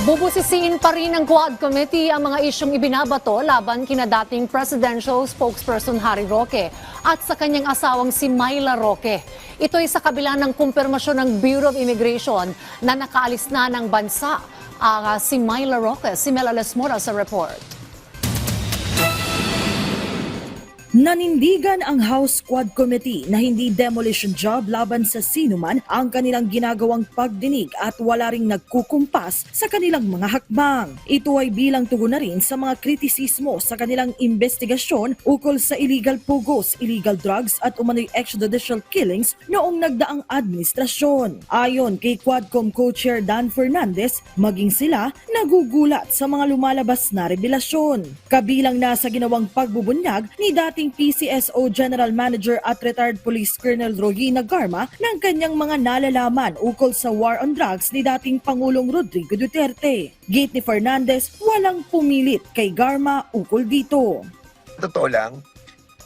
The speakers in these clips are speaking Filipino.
Bubusisiin pa rin ng Quad Committee ang mga isyong ibinabato laban kina dating presidential spokesperson Harry Roque at sa kanyang asawang si Myla Roque. Ito'y sa kabila ng kumpirmasyon ng Bureau of Immigration na nakaalis na ng bansa si Myla Roque. Si Melales Mora sa report. Nanindigan ang House Quad Committee na hindi demolition job laban sa sinuman ang kanilang ginagawang pagdinig at wala ring nagkukumpas sa kanilang mga hakbang. Ito ay bilang tugon na rin sa mga kritisismo sa kanilang investigasyon ukol sa illegal pugos, illegal drugs at umano'y extrajudicial killings noong nagdaang administrasyon. Ayon kay Quadcom Co-Chair Dan Fernandez, maging sila nagugulat sa mga lumalabas na revelasyon. Kabilang na sa ginawang pagbubunyag ni dating PCSO General Manager at retired Police Colonel Rohina Garma ng kanyang mga nalalaman ukol sa war on drugs ni dating Pangulong Rodrigo Duterte. Gate ni Fernandez, walang pumilit kay Garma ukol dito. Totoo lang,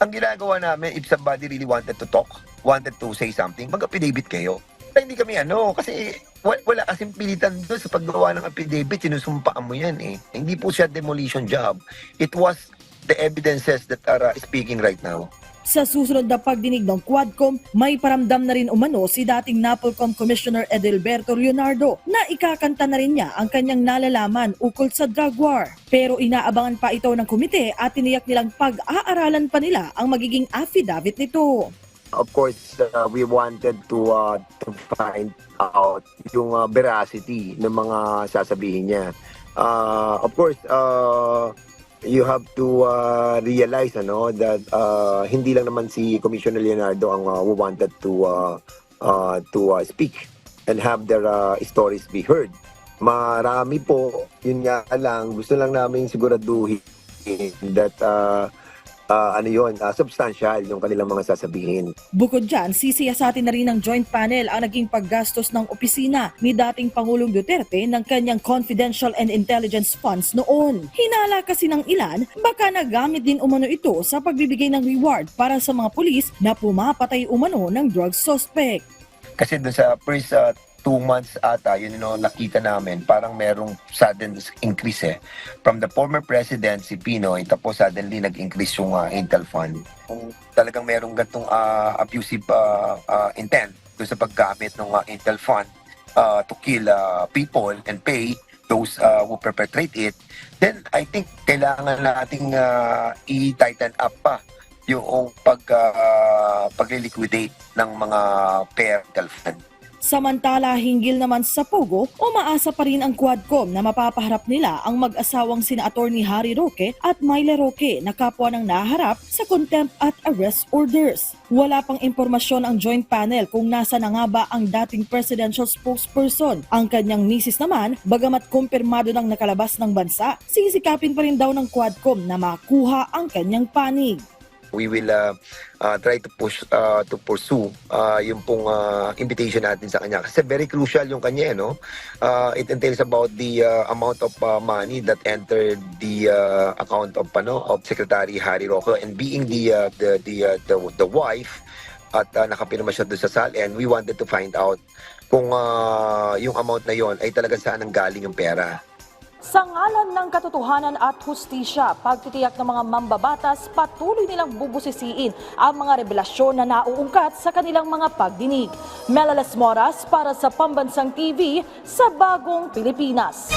ang ginagawa namin, if somebody really wanted to talk, wanted to say something, mag-affidavit kayo. Hindi kami kasi wala kasing pilitan doon sa paggawa ng affidavit, sinusumpaan mo yan eh. Hindi po siya demolition job. It was the evidences that are speaking right now. Sa susunod na pagdinig ng Quadcom, may paramdam na rin umano si dating NAPOLCOM Commissioner Edelberto Leonardo na ikakanta na rin niya ang kanyang nalalaman ukol sa drug war. Pero inaabangan pa ito ng komite at tiniyak nilang pag-aaralan pa nila ang magiging affidavit nito. Of course, we wanted to find out yung veracity ng mga sasabihin niya. Of course, you have to realize that hindi lang naman si Commissioner Leonardo ang who wanted to speak and have their stories be heard. Marami po, yun nga lang, gusto lang namin siguraduhin that substantial yung kanilang mga sasabihin. Bukod dyan, sisiyasatin na rin ng joint panel ang naging paggastos ng opisina ni dating Pangulong Duterte ng kanyang confidential and intelligence funds noon. Hinala kasi ng ilan, baka nagamit din umano ito sa pagbibigay ng reward para sa mga pulis na pumapatay umano ng drug suspect. Kasi doon sa first 2 months ata, nakita namin, parang merong sudden increase from the former president, si Pinoy, tapos suddenly nag-increase yung Intel Fund. Kung talagang merong gantong abusive intent doon sa paggamit ng Intel Fund to kill people and pay those who perpetrate it, then I think kailangan nating i-tighten up pa yung pag-liquidate ng mga Intel Fund. Samantala, hinggil naman sa Pogo, umaasa pa rin ang Quadcom na mapapaharap nila ang mag-asawang sina Attorney Harry Roque at Myla Roque na kapwa ng naharap sa contempt at arrest orders. Wala pang impormasyon ang joint panel kung nasa na nga ba ang dating presidential spokesperson. Ang kanyang misis naman, bagamat kumpirmado ng nakalabas ng bansa, sisikapin pa rin daw ng Quadcom na makuha ang kanyang panig. We will try to pursue yung pong invitation natin sa kanya. Kasi very crucial yung kanya, It entails about the amount of money that entered the account of Secretary Harry Roque, and being the wife at nakapirma siya doon sa SAL, and we wanted to find out kung yung amount na yon ay talaga saan nanggaling yung pera. Sa ngalan ng katotohanan at hustisya, pagtitiyak ng mga mambabatas, patuloy nilang bubusisiin ang mga revelasyon na nauungkat sa kanilang mga pagdinig. Melales Moras para sa Pambansang TV sa Bagong Pilipinas.